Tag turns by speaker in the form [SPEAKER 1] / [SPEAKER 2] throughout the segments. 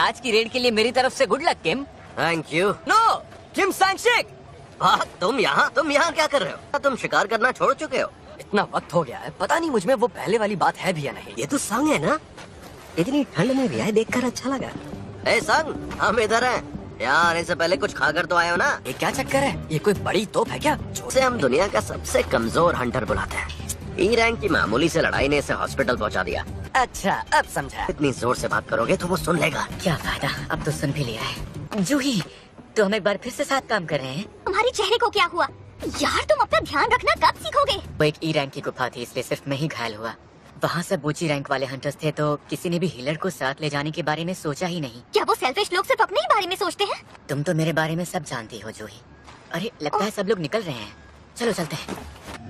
[SPEAKER 1] आज की रेड के लिए मेरी तरफ से good luck Kim.
[SPEAKER 2] Thank you.
[SPEAKER 1] No, Kim Sangshik.
[SPEAKER 2] तुम यहाँ क्या कर रहे हो? तुम शिकार करना छोड़ चुके हो?
[SPEAKER 1] इतना वक्त हो गया है, पता नहीं मुझ में वो पहले वाली बात है भी या नहीं।
[SPEAKER 2] ये तो संग है ना, इतनी ठंड में भी आए, देखकर अच्छा लगा। ए संग, हम इधर हैं। यहाँ आने से पहले कुछ खाकर तो आए हो ना?
[SPEAKER 1] ये क्या चक्कर है? ये कोई बड़ी तोप है क्या?
[SPEAKER 2] जिसे हम दुनिया का सबसे कमजोर हंटर बुलाते हैं। ई रैंक की मामूली से लड़ाई ने इसे हॉस्पिटल पहुंचा दिया।
[SPEAKER 1] अच्छा, अब समझा।
[SPEAKER 2] इतनी जोर से बात करोगे तो वो सुन लेगा।
[SPEAKER 1] क्या फायदा, अब तो सुन भी लिया है। जूही, तो हम एक बार फिर से साथ काम कर रहे हैं।
[SPEAKER 3] तुम्हारे चेहरे को क्या हुआ यार? तुम अपना ध्यान रखना कब सीखोगे?
[SPEAKER 1] वो एक ई रैंक की गुफा थी, इसलिए सिर्फ मैं ही घायल हुआ। वहाँ सब ऊंची रैंक वाले हंटर्स थे, तो किसी ने भी हीलर को साथ ले जाने के बारे में सोचा ही नहीं।
[SPEAKER 3] क्या वो सेल्फिश लोग सिर्फ अपने ही बारे में सोचते हैं?
[SPEAKER 1] तुम तो मेरे बारे में सब जानती हो जूही। अरे लगता है सब लोग निकल रहे हैं, चलो चलते हैं।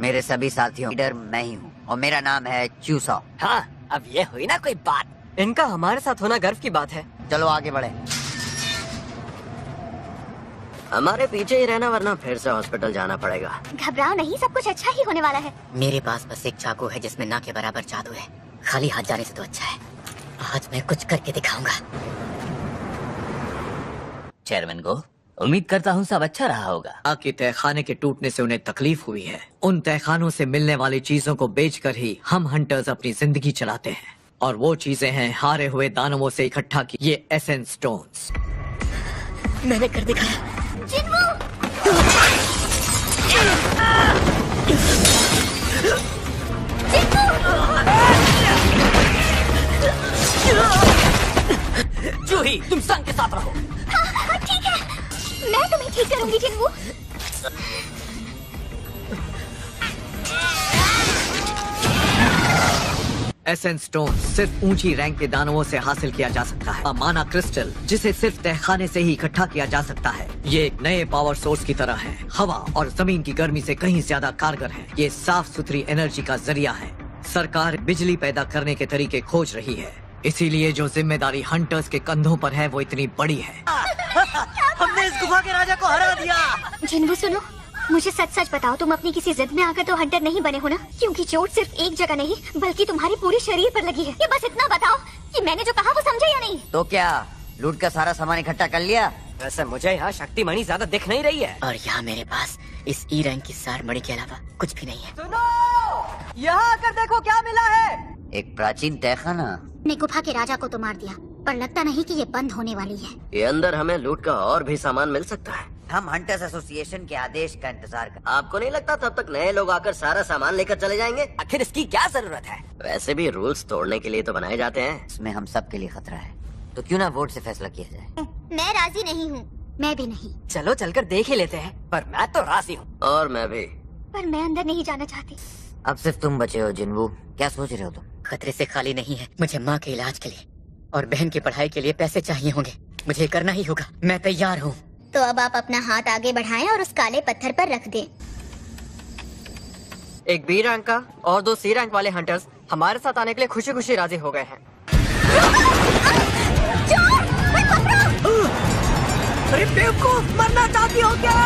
[SPEAKER 4] मेरे सभी साथियों लीडर मैं ही हूँ और मेरा नाम है चूसो।
[SPEAKER 1] हाँ, अब ये हुई ना कोई बात। इनका हमारे साथ होना गर्व की बात है।
[SPEAKER 4] चलो आगे बढ़े।
[SPEAKER 2] हमारे पीछे ही रहना, वरना फिर से हॉस्पिटल जाना पड़ेगा।
[SPEAKER 3] घबराओ नहीं, सब कुछ अच्छा ही होने वाला है।
[SPEAKER 1] मेरे पास बस एक चाकू है जिसमें ना के बराबर जादू है। खाली हाथ जाने से तो अच्छा है। आज मैं कुछ करके दिखाऊंगा। चेयरमैन को उम्मीद करता हूँ सब अच्छा रहा होगा।
[SPEAKER 5] कि तहखाने के टूटने से उन्हें तकलीफ हुई है। उन तहखानों से मिलने वाली चीजों को बेचकर ही हम हंटर्स अपनी जिंदगी चलाते हैं, और वो चीजें हैं हारे हुए दानवों से इकट्ठा की ये एसेंस स्टोन्स।
[SPEAKER 1] मैंने कर दिखाया। जूही, तुम संग के साथ रहो।
[SPEAKER 3] हाँ, ठीक है, मैं तुम्हें ठीक करूंगी जिन्वू।
[SPEAKER 5] एसेंस स्टोन सिर्फ ऊंची रैंक के दानवों से हासिल किया जा सकता है। माना क्रिस्टल जिसे सिर्फ तहखाने से ही इकट्ठा किया जा सकता है। ये एक नए पावर सोर्स की तरह है, हवा और जमीन की गर्मी से कहीं ज्यादा कारगर है। ये साफ सुथरी एनर्जी का जरिया है। सरकार बिजली पैदा करने के तरीके खोज रही है, इसीलिए जो जिम्मेदारी हंटर्स के कंधों पर है वो इतनी बड़ी है।
[SPEAKER 1] हमने इस गुफा के राजा को हरा दिया।
[SPEAKER 3] जिन्वू सुनो, मुझे सच सच बताओ, तुम अपनी किसी जिद में आकर तो हंटर नहीं बने हो ना? क्योंकि चोट सिर्फ एक जगह नहीं बल्कि तुम्हारे पूरे शरीर पर लगी है। ये बस इतना बताओ कि मैंने जो कहा वो समझे या नहीं?
[SPEAKER 4] तो क्या लूट का सारा सामान इकट्ठा कर लिया?
[SPEAKER 1] वैसे मुझे यहाँ शक्ति मणि ज्यादा दिख नहीं रही है, और यहाँ मेरे पास इस ई रैंक की सार मणि के अलावा कुछ भी नहीं है। सुनो, यहाँ आकर देखो क्या मिला है।
[SPEAKER 4] एक प्राचीन तहखाना।
[SPEAKER 3] ने गुफा के राजा को तो मार दिया, पर लगता नहीं कि ये बंद होने वाली है।
[SPEAKER 2] ये अंदर हमें लूट का और भी सामान मिल सकता है।
[SPEAKER 4] हम हंटर्स एसोसिएशन के आदेश का इंतजार कर।
[SPEAKER 2] आपको नहीं लगता तब तक नए लोग आकर सारा सामान लेकर चले जाएंगे?
[SPEAKER 1] आखिर इसकी क्या जरूरत है?
[SPEAKER 2] वैसे भी रूल्स तोड़ने के लिए तो बनाए जाते हैं।
[SPEAKER 4] इसमें हम सब के लिए खतरा है, तो क्यों ना वोट से फैसला किया जाए?
[SPEAKER 3] मैं राजी नहीं हूँ। मैं भी नहीं।
[SPEAKER 1] चलो चलकर देख ही लेते हैं, पर मैं तो राजी हूँ।
[SPEAKER 2] और मैं भी।
[SPEAKER 3] पर मैं अंदर नहीं जाना चाहती।
[SPEAKER 4] अब सिर्फ तुम बचे हो जिन्वू, क्या सोच रहे हो तुम?
[SPEAKER 1] खतरे से खाली नहीं है। मुझे माँ के इलाज के लिए और बहन की पढ़ाई के लिए पैसे चाहिए होंगे। मुझे करना ही होगा, मैं तैयार हूँ।
[SPEAKER 3] तो अब आप अपना हाथ आगे बढ़ाएं और उस काले पत्थर पर रख दें।
[SPEAKER 1] एक बी रैंक का और 2 सी रैंक वाले हंटर्स हमारे साथ आने के लिए खुशी खुशी राजी हो गए हैं। अरे बेवकूफ, मरना चाहती हो क्या?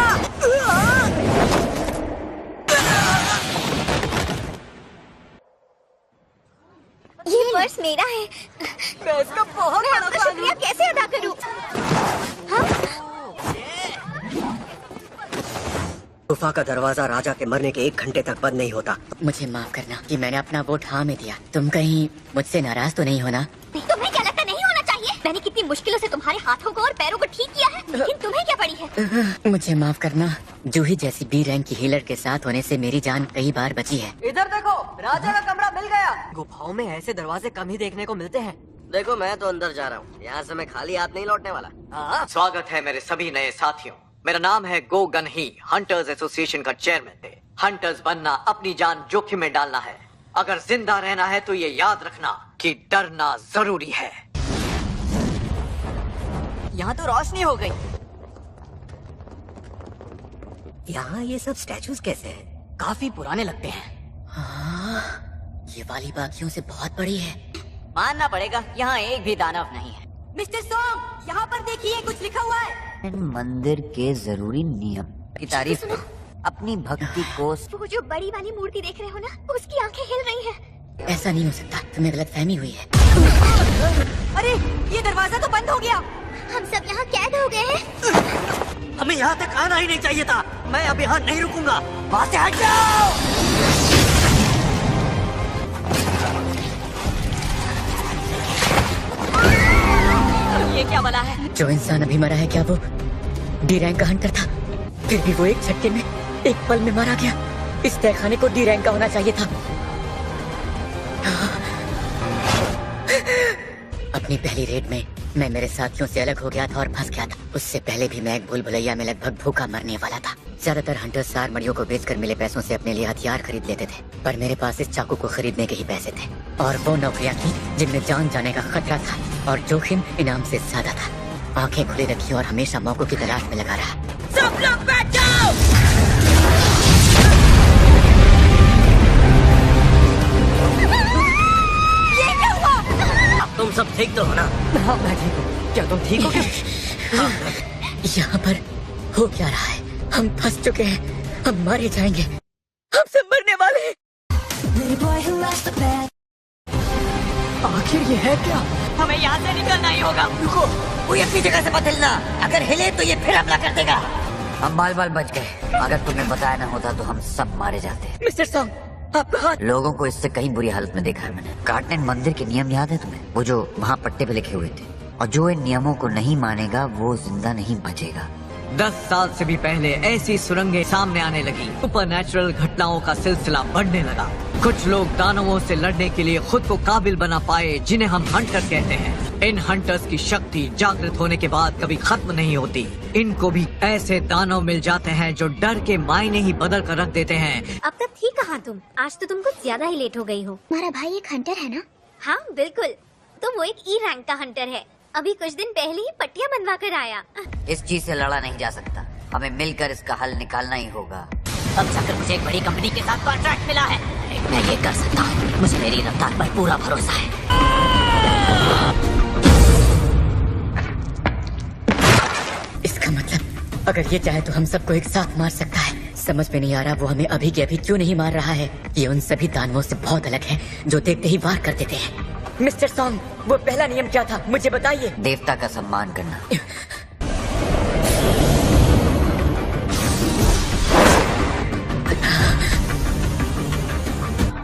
[SPEAKER 3] ये पर्स मेरा है।
[SPEAKER 1] मैं इसका बहुत
[SPEAKER 3] मैं आपका शुक्रिया कैसे अदा करूं?
[SPEAKER 2] गुफा का दरवाजा राजा के मरने के 1 घंटे तक बंद नहीं होता।
[SPEAKER 1] मुझे माफ करना कि मैंने अपना वोट हाँ में दिया। तुम कहीं मुझसे नाराज तो नहीं हो ना?
[SPEAKER 3] तुम्हें क्या लगता नहीं होना चाहिए? मैंने कितनी मुश्किलों से तुम्हारे हाथों को और पैरों को ठीक किया है, लेकिन तुम्हें क्या पड़ी है?
[SPEAKER 1] मुझे माफ करना। जूही जैसी बी रैंक की हीलर के साथ होने से मेरी जान कई बार बची है। इधर देखो, राजा का कमरा मिल गया। गुफाओं में ऐसे दरवाजे कम ही देखने को मिलते हैं।
[SPEAKER 2] देखो मैं तो अंदर जा रहा हूँ, यहाँ से मैं खाली हाथ नहीं लौटने वाला।
[SPEAKER 5] स्वागत है मेरे सभी नए साथियों। मेरा नाम है गो गन ही, हंटर्स एसोसिएशन का चेयरमैन है। हंटर्स बनना अपनी जान जोखिम में डालना है। अगर जिंदा रहना है तो ये याद रखना कि डरना जरूरी है।
[SPEAKER 1] यहाँ तो रोशनी हो गई।
[SPEAKER 2] यहाँ ये सब स्टैचूज कैसे हैं?
[SPEAKER 1] काफी पुराने लगते हैं। हाँ, ये वाली बाकियों से बहुत बड़ी है। मानना पड़ेगा, यहाँ एक भी दानव नहीं है। मिस्टर सॉन्ग, यहाँ पर देखिए कुछ लिखा हुआ है।
[SPEAKER 4] मंदिर के जरूरी नियम की तारीफ। अपनी भक्ति को।
[SPEAKER 3] वो जो बड़ी वाली मूर्ति देख रहे हो ना, उसकी आंखें हिल रही हैं।
[SPEAKER 1] ऐसा नहीं हो सकता, तुम्हें गलतफहमी हुई है। अरे ये दरवाजा तो बंद हो गया।
[SPEAKER 3] हम सब यहाँ कैद हो गए हैं।
[SPEAKER 2] हमें यहाँ तक आना ही नहीं चाहिए था। मैं अब यहाँ नहीं रुकूंगा। वहाँ से हट जाओ।
[SPEAKER 1] ये क्या बला है? जो इंसान अभी मरा है, क्या वो डी रैंक का हंटर था? फिर भी वो एक झटके में, एक पल में मारा गया। इस तहखाने को डी रैंक का होना चाहिए था। अपनी पहली रेड में मैं मेरे साथियों से अलग हो गया था और फंस गया था। उससे पहले भी मैं एक भूल भुलैया में लगभग भूखा मरने वाला था। ज्यादातर हंटर्स सार मड़ियों को बेचकर मिले पैसों से अपने लिए हथियार खरीद लेते थे, पर मेरे पास इस चाकू को खरीदने के ही पैसे थे। और वो नौकरियां थी जिनमें जान जाने का खतरा था और जोखिम इनाम से ज्यादा था। आंखें खुली रखी और हमेशा मौकों की तलाश में लगा रहा। सब लोग बैठ जाओ। ये क्या हुआ?
[SPEAKER 2] तुम सब ठीक तो हो ना?
[SPEAKER 1] हाँ, मैं ठीक हूँ। क्या तुम ठीक हो क्या? यहाँ पर हो क्या रहा है? हम फंस चुके हैं, हम मारे जाएंगे, हम सब मरने वाले हैं। आखिर ये है क्या? हमें यहाँ से निकलना ही होगा।
[SPEAKER 2] रुको, कोई अपनी जगह से मत हिलना। अगर हिले तो ये फिर हमला कर देगा।
[SPEAKER 4] हम बाल बाल बच गए। अगर तुम्हें बताया ना होता तो हम सब मारे जाते।
[SPEAKER 1] मिस्टर सॉन्ग, आपका हाथ।
[SPEAKER 4] लोगों को इससे कहीं बुरी हालत में देखा है मैंने। कार्टनेट मंदिर के नियम याद है तुम्हें? वो जो वहाँ पट्टे पे लिखे हुए थे। और जो इन नियमों को नहीं मानेगा वो जिंदा नहीं बचेगा।
[SPEAKER 5] 10 साल से भी पहले ऐसी सुरंगें सामने आने लगी। सुपरनैचुरल घटनाओं का सिलसिला बढ़ने लगा। कुछ लोग दानवों से लड़ने के लिए खुद को काबिल बना पाए, जिन्हें हम हंटर कहते हैं। इन हंटर्स की शक्ति जागृत होने के बाद कभी खत्म नहीं होती। इनको भी ऐसे दानव मिल जाते हैं जो डर के मायने ही बदल कर रख देते हैं।
[SPEAKER 3] अब तक थी कहाँ तुम? आज तो तुम कुछ ज्यादा ही लेट हो गई हो। हमारा भाई एक हंटर है ना? हाँ बिल्कुल, तो वो एक ई रैंक का हंटर है। अभी कुछ दिन पहले ही पट्टियाँ बनवा कर आया।
[SPEAKER 4] इस चीज से लड़ा नहीं जा सकता। हमें मिलकर इसका हल निकालना ही होगा।
[SPEAKER 1] अब जाकर मुझे एक बड़ी कंपनी के साथ कॉन्ट्रैक्ट मिला है। मैं ये कर सकता हूँ। मुझे मेरी रफ्तार पर पूरा भरोसा है। इसका मतलब अगर ये चाहे तो हम सबको एक साथ मार सकता है। समझ में नहीं आ रहा वो हमें अभी के अभी क्यों नहीं मार रहा है। ये उन सभी दानवों से बहुत अलग है जो देखते ही वार कर देते हैं। मिस्टर सॉन्ग, वो पहला नियम क्या था, मुझे बताइए।
[SPEAKER 4] देवता का सम्मान करना।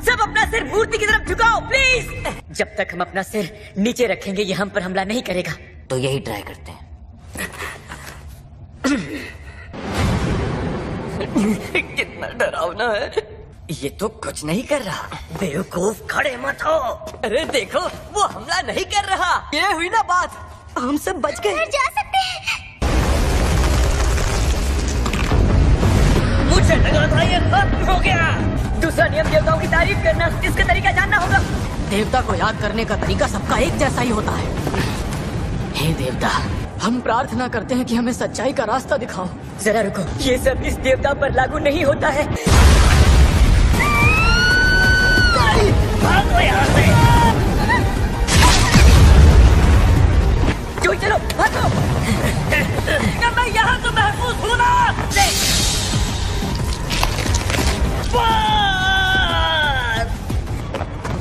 [SPEAKER 1] सब अपना सिर मूर्ति की तरफ झुकाओ प्लीज। जब तक हम अपना सिर नीचे रखेंगे ये हम पर हमला नहीं करेगा।
[SPEAKER 4] तो यही ट्राई करते हैं।
[SPEAKER 2] कितना डरावना है। ये तो कुछ नहीं कर रहा। बेवकूफ, खड़े मत हो। अरे देखो, वो हमला नहीं कर रहा। ये हुई ना बात, हम सब बच गए।
[SPEAKER 3] घर जा सकते हैं।
[SPEAKER 2] मुझे लगा था ये खत्म हो गया।
[SPEAKER 1] दूसरा नियम देवताओं की तारीफ करना। इसका तरीका जानना होगा। देवता को याद करने का तरीका सबका एक जैसा ही होता है। हे देवता, हम प्रार्थना करते हैं कि हमें सच्चाई का रास्ता दिखाओ। जरा रुको, ये सब इस देवता पर लागू नहीं होता है।
[SPEAKER 2] भागो यहाँ से।
[SPEAKER 1] चलो भागो।
[SPEAKER 2] मैं यहाँ तो महफूज हूँ ना।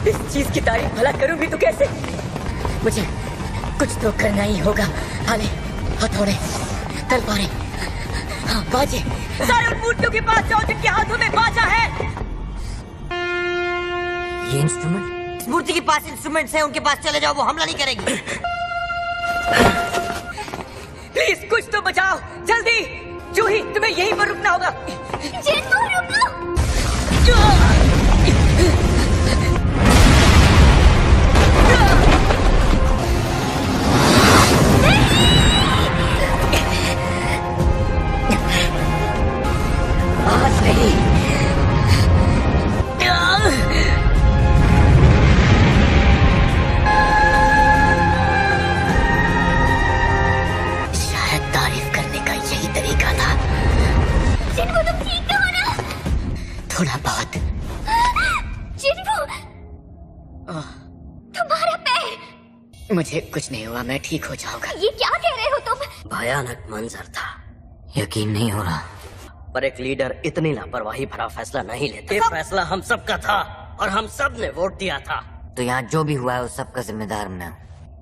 [SPEAKER 1] इस चीज की तारीफ भला करूं भी तो कैसे? मुझे कुछ तो करना ही होगा। थाले, हथौड़े, तलवारें, हाँ बाजे। सारे उन मूर्तियों के पास जाओ जिनके हाथों में बाजा है।
[SPEAKER 2] ये इंस्ट्रूमेंट?
[SPEAKER 1] इस मूर्ति के पास इंस्ट्रूमेंट्स हैं, उनके पास चले जाओ, वो हमला नहीं करेगी। प्लीज कुछ तो बचाओ, जल्दी। जूही, तुम्हें यहीं पर रुकना होगा।
[SPEAKER 3] जिनको रुको।
[SPEAKER 1] आज नहीं। शायद तारीफ करने का यही तरीका था।
[SPEAKER 3] जिनको तुम ठीक तो हो ना?
[SPEAKER 1] थोड़ा बहुत।
[SPEAKER 3] जिनको तुम्हारा पैर।
[SPEAKER 1] मुझे कुछ नहीं हुआ, मैं ठीक हो जाऊंगा।
[SPEAKER 3] ये क्या कह रहे हो तुम?
[SPEAKER 2] भयानक मंजर था।
[SPEAKER 4] यकीन नहीं हो रहा।
[SPEAKER 2] पर एक लीडर इतनी लापरवाही भरा फैसला नहीं लेता। ये फैसला हम सबका था और हम सब ने वोट दिया था।
[SPEAKER 4] तो यहाँ जो भी हुआ है उस सब का जिम्मेदार मैं हूँ।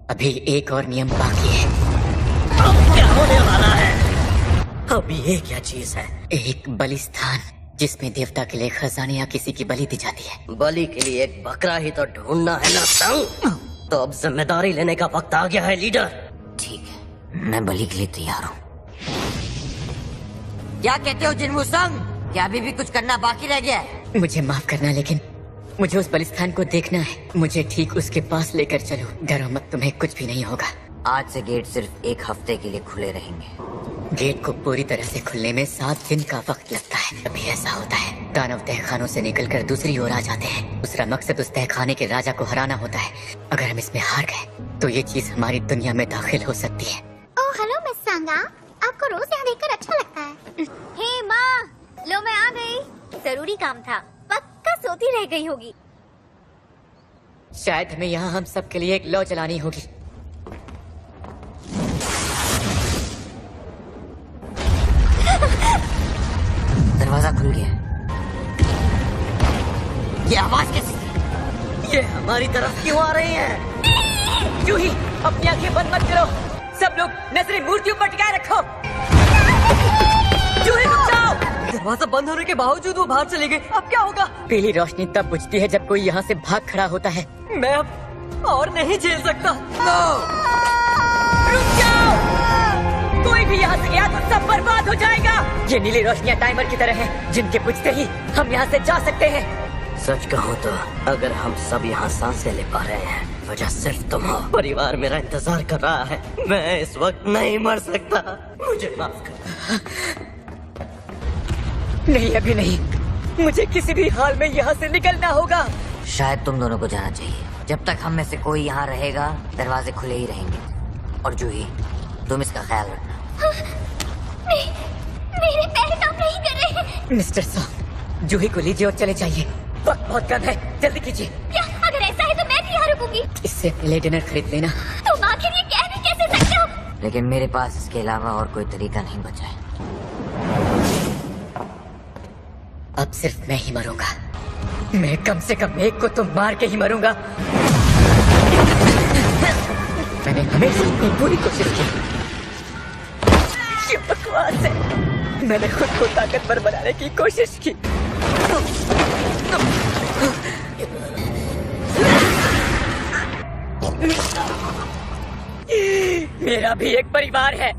[SPEAKER 1] अभी एक और नियम बाकी है।
[SPEAKER 2] अब क्या होने वाला है? अब ये क्या चीज है?
[SPEAKER 1] एक बलिस्थान जिसमें देवता के लिए खजाने या किसी की बलि दी जाती है।
[SPEAKER 2] बलि के लिए एक बकरा ही तो ढूंढना है ना संग। तो अब जिम्मेदारी लेने का वक्त आ गया है लीडर।
[SPEAKER 4] ठीक है, मैं बलि के लिए तैयार हूँ। क्या कहते हो जिन्मू संग? क्या अभी भी कुछ करना बाकी रह गया है?
[SPEAKER 1] मुझे माफ करना, लेकिन मुझे उस बलिस्थान को देखना है। मुझे ठीक उसके पास लेकर चलो। डरो मत, तुम्हें कुछ भी नहीं होगा।
[SPEAKER 4] आज से गेट सिर्फ एक हफ्ते के लिए खुले रहेंगे।
[SPEAKER 1] गेट को पूरी तरह से खुलने में 7 दिन का वक्त लगता है। अभी ऐसा होता है, दानव तहखानों से निकलकर दूसरी ओर आ जाते हैं। दूसरा मकसद उस तहखाने के राजा को हराना होता है। अगर हम इसमें हार गए तो ये चीज हमारी दुनिया में दाखिल हो सकती है।
[SPEAKER 3] ओह हेलो मिस सांगा, आपको रोज यहाँ देखकर अच्छा लगता है। हे माँ, लो मैं आ गई। जरूरी काम था, पक्का सोती रह गई होगी।
[SPEAKER 1] शायद हमें यहाँ हम सब के लिए एक लौ जलानी होगी।
[SPEAKER 4] दरवाजा खुल गया। ये आवाज कैसी?
[SPEAKER 2] ये हमारी तरफ क्यों आ रही है?
[SPEAKER 1] जूही, अपनी आंखें बंद मत करो। सब लोग नजरें मूर्तियों पर टिकाए रखो।
[SPEAKER 2] जूही रुक जाओ। दरवाजा बंद होने के बावजूद वो बाहर चली गई। अब क्या होगा?
[SPEAKER 1] पीली रोशनी तब बुझती है जब कोई यहाँ से भाग खड़ा होता है।
[SPEAKER 2] मैं अब और नहीं झेल सकता।
[SPEAKER 1] रुक जाओ! कोई भी यहाँ से गया तो सब बर्बाद हो जाएगा। ये नीली रोशनियाँ टाइमर की तरह हैं, जिनके बुझते ही हम यहाँ से जा सकते हैं।
[SPEAKER 2] सच कहूँ तो अगर हम सब यहाँ सांसें ले पा रहे हैं, वजह सिर्फ तुम हो। परिवार मेरा इंतजार कर रहा है। मैं इस वक्त नहीं मर सकता। मुझे माफ कर।
[SPEAKER 1] नहीं, अभी नहीं। मुझे किसी भी हाल में यहाँ से निकलना होगा।
[SPEAKER 4] शायद तुम दोनों को जाना चाहिए। जब तक हम में से कोई यहाँ रहेगा, दरवाजे खुले ही रहेंगे। और जूही, तुम इसका ख्याल रखना।
[SPEAKER 3] मेरे पैर काम नहीं कर रहे।
[SPEAKER 1] मिस्टर सॉन्ग, जूही को लीजिए और चले जाइए। वक्त बहुत कम है, जल्दी कीजिए।
[SPEAKER 3] क्या अगर ऐसा है तो मैं भी यहाँ रुकूंगी।
[SPEAKER 1] इससे पहले डिनर खरीद लेना।
[SPEAKER 3] तुम आखिर ये कह भी कैसे सकते हो?
[SPEAKER 4] लेकिन मेरे पास इसके अलावा और कोई तरीका नहीं बचा है।
[SPEAKER 1] अब सिर्फ मैं ही मरूंगा। मैं कम से कम एक को तो मार के ही मरूंगा। मैंने हमेशा अपनी पूरी कोशिश की। ये बकवास है। मैंने खुद को ताकतवर बनाने की कोशिश की। मेरा भी एक परिवार है।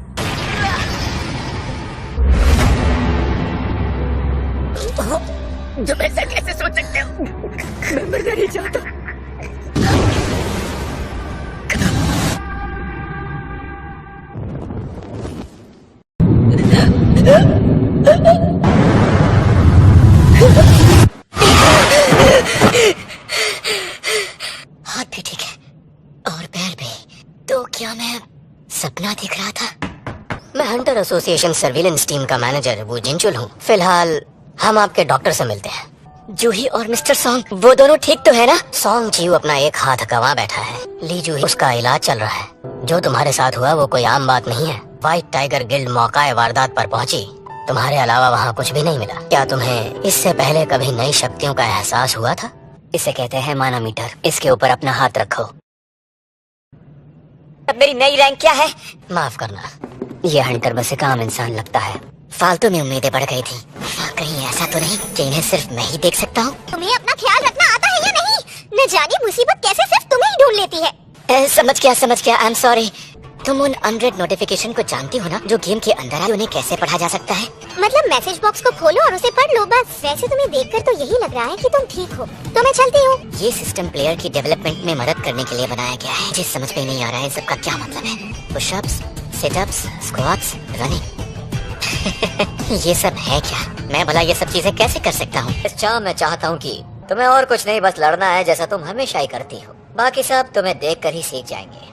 [SPEAKER 1] तुम ऐसा कैसे सोच सकते हो? मैं मरना नहीं चाहता। हाथ भी ठीक है और पैर भी। तो क्या मैं सपना देख रहा था? मैं हंटर एसोसिएशन सर्विलेंस टीम का मैनेजर वू जिनचुल हूँ। फिलहाल हम आपके डॉक्टर से मिलते हैं। जूही और मिस्टर सॉन्ग, वो दोनों ठीक तो है ना? सॉन्ग जीव अपना एक हाथ गंवा बैठा है। ली जूही, उसका इलाज चल रहा है। जो तुम्हारे साथ हुआ वो कोई आम बात नहीं है। व्हाइट टाइगर गिल्ड मौका वारदात पर पहुंची। तुम्हारे अलावा वहाँ कुछ भी नहीं मिला। क्या तुम्हें इससे पहले कभी नई शक्तियों का एहसास हुआ था? इसे कहते हैं मानामीटर। इसके ऊपर अपना हाथ रखो। अब मेरी नई रैंक क्या है? माफ करना, ये हंटर बस एक आम इंसान लगता है। फालतू में उम्मीदें बढ़ गई थी। कहीं ऐसा तो नहीं कि इन्हें सिर्फ मैं ही देख सकता हूँ? तुम्हें अपना ख्याल रखना आता है या नहीं? न जाने मुसीबत कैसे सिर्फ तुम्हें ही ढूंढ लेती है। समझ गया। I am sorry. तुम उन अनरेड नोटिफिकेशन को जानती हो ना, जो गेम के अंदर है? उन्हें कैसे पढ़ा जा सकता है? मतलब मैसेज बॉक्स को खोलो और उसे पढ़ लो बस। वैसे तुम्हें देखकर तो यही लग रहा है कि तुम ठीक हो, तो मैं चलती हूँ। ये सिस्टम प्लेयर की डेवलपमेंट में मदद करने के लिए बनाया गया है। मुझे समझ में नहीं आ रहा है सबका क्या मतलब है। Pushups, sit-ups, squats, running. ये सब है क्या? मैं भला ये सब चीजें कैसे कर सकता हूँ? मैं चाहता हूँ कि तुम्हें और कुछ नहीं, बस लड़ना है जैसा तुम हमेशा ही करती हो। बाकी सब तुम्हें देख कर ही सीख जाएंगे।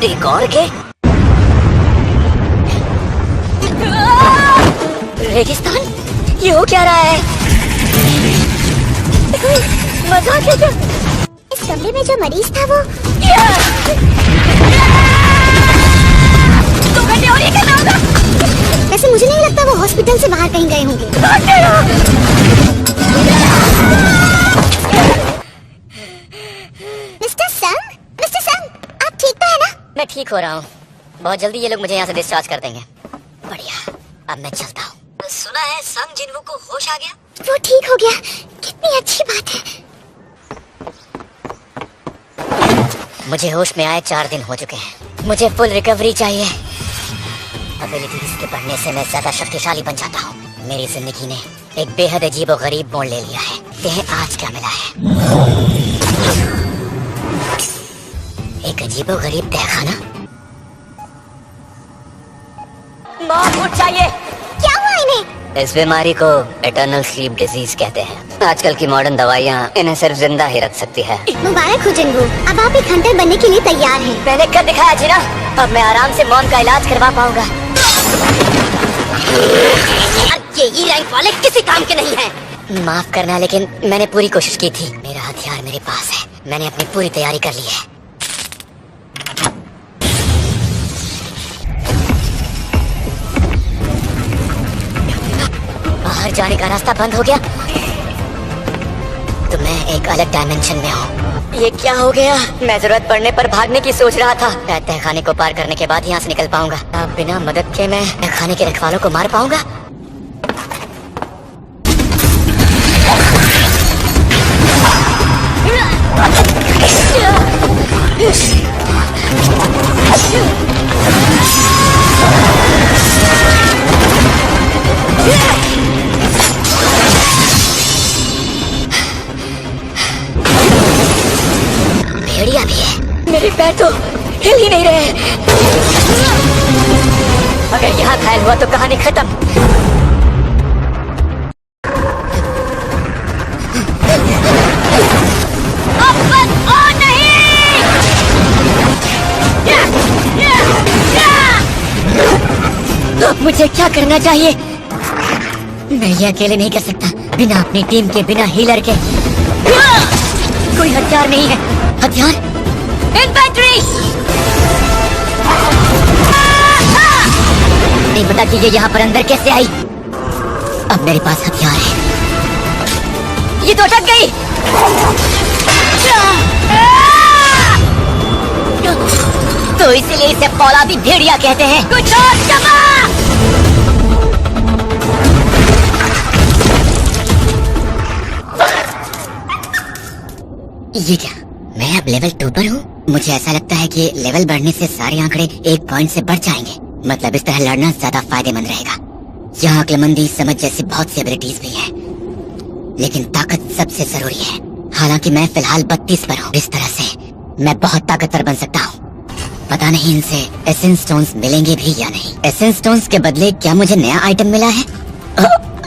[SPEAKER 1] एक और के रेगिस्तान, ये हो क्या रहा है? मजाक है क्या? इस कमरे में जो मरीज था वो 2 घंटे और ये करना होगा। वैसे मुझे नहीं लगता वो हॉस्पिटल से बाहर कहीं गए होंगे।
[SPEAKER 3] मिस्टर संग, आप ठीक तो है ना?
[SPEAKER 1] मैं ठीक हो रहा हूँ। बहुत जल्दी ये लोग मुझे यहाँ से डिस्चार्ज कर देंगे। बढ़िया, अब मैं चलता हूँ। सुना है संग जिन्हों को होश आ गया।
[SPEAKER 3] वो ठीक हो गया, कितनी अच्छी बात है।
[SPEAKER 1] मुझे होश में आए 4 दिन हो चुके हैं। मुझे फुल रिकवरी चाहिए। एबिलिटीज के बढ़ने से मैं ज्यादा शक्तिशाली बन जाता हूँ। मेरी जिंदगी ने एक बेहद अजीब और गरीब मोड़ ले लिया है। देखें आज क्या मिला है। एक अजीब और गरीब तहखाना। मॉम उठ चाहिए।
[SPEAKER 3] क्या हुआ इन्हें?
[SPEAKER 1] इस बीमारी को इटर्नल स्लीप डिजीज कहते हैं। आजकल की मॉडर्न दवाइयाँ इन्हें सिर्फ जिंदा ही रख सकती है।
[SPEAKER 3] मुबारक हो जिन्गू, अब आप एक हंटर बनने के लिए तैयार हैं।
[SPEAKER 1] मैंने कर दिखाया जीना। अब मैं आराम से मॉम का इलाज करवा पाऊंगा। ये ई रैंक वाले किसी काम के नहीं हैं। माफ करना, लेकिन मैंने पूरी कोशिश की थी। मेरा हथियार मेरे पास है। मैंने अपनी पूरी तैयारी कर ली है। बाहर जाने का रास्ता बंद हो गया तो मैं एक अलग डायमेंशन में हूँ। ये क्या हो गया? मैं जरूरत पड़ने पर भागने की सोच रहा था। शायद तहखाने को पार करने के बाद यहाँ से निकल पाऊंगा। अब बिना मदद के मैं तहखाने के रखवालों को मार पाऊंगा? भेड़िया भी है। मेरे पैर तो हिल ही नहीं रहे। अगर यहाँ घायल हुआ तो कहानी खत्म। अब मुझे क्या करना चाहिए? मैं ये अकेले नहीं कर सकता, बिना अपनी टीम के, बिना हीलर के। कोई हथियार नहीं है। हथियार? इन्फेंट्री! नहीं पता कि ये यहाँ पर अंदर कैसे आई। अब मेरे पास हथियार है। ये तो अटक गई। तो इसीलिए इसे फौलादी भेड़िया कहते हैं। कुछ और जमा! ये क्या? मैं अब लेवल 2 पर हूँ। मुझे ऐसा लगता है कि लेवल बढ़ने से सारे आंकड़े 1 पॉइंट से बढ़ जाएंगे। मतलब इस तरह लड़ना ज्यादा फायदेमंद रहेगा। यहाँ अक्लमंदी, समझ जैसी बहुत सी एबिलिटीज भी हैं, लेकिन ताकत सबसे जरूरी है। हालांकि मैं फिलहाल 32 पर हूँ। इस तरह से मैं बहुत ताकतवर बन सकता हूँ। पता नहीं इनसे एसेंस स्टोन्स मिलेंगे भी या नहीं। एसेंस स्टोन्स के बदले क्या मुझे नया आइटम मिला है?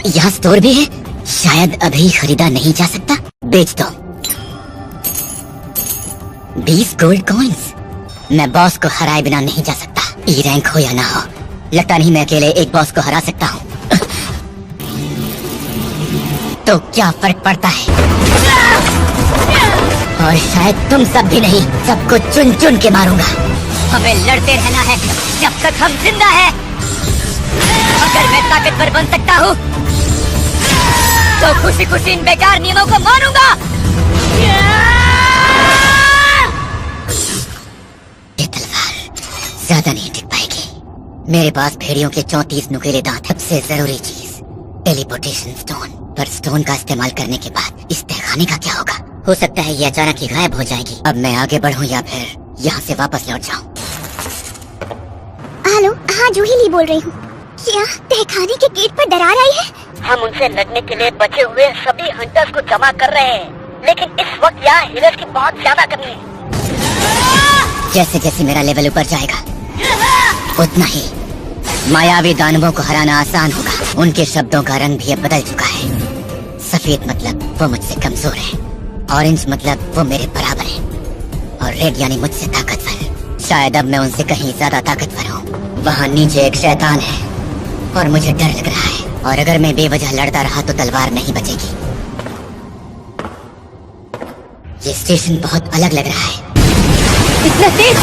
[SPEAKER 1] यहाँ स्टोर भी है। शायद अभी खरीदा नहीं जा सकता। बेच दो। 20 गोल्ड कॉइंस। मैं बॉस को हराए बिना नहीं जा सकता। ई रैंक हो या ना हो, लगता नहीं मैं अकेले एक बॉस को हरा सकता हूँ। तो क्या फर्क पड़ता है? और शायद तुम सब भी नहीं। सबको चुन चुन के मारूंगा। हमें लड़ते रहना है जब तक हम जिंदा हैं। अगर मैं ताकतवर बन सकता हूँ तो खुशी खुशी इन बेकार नियमों को मानूंगा। ये तलवार ज्यादा नहीं टिक पाएगी। मेरे पास भेड़ियों के 34 नुकीले दांत। सबसे जरूरी चीज टेलीपोर्टेशन स्टोन। पर स्टोन का इस्तेमाल करने के बाद इस तहखाने का क्या होगा? हो सकता है ये अचानक ही गायब हो जाएगी। अब मैं आगे बढ़ूं या फिर यहाँ से वापस लौट जाऊं?
[SPEAKER 3] हेलो, हाँ जूही ली बोल रही हूँ। क्या तहखाने के गेट पर दरार आई है?
[SPEAKER 1] हम उनसे लड़ने के लिए बचे हुए सभी हंटर्स को जमा कर रहे हैं, लेकिन इस वक्त यहाँ हीलर्स की बहुत ज्यादा कमी है। जैसे जैसे मेरा लेवल ऊपर जाएगा उतना ही मायावी दानवों को हराना आसान होगा। उनके शब्दों का रंग भी अब बदल चुका है। सफेद मतलब वो मुझसे कमजोर है, ऑरेंज मतलब वो मेरे बराबर है, और रेड यानी मुझसे ताकतवर। शायद अब मैं उनसे कहीं ज्यादा ताकतवर हूँ। वहाँ नीचे एक शैतान है और मुझे डर लग रहा है, और अगर मैं बेवजह लड़ता रहा तो तलवार नहीं बचेगी। ये स्टेशन बहुत अलग लग रहा है। इतना तेज!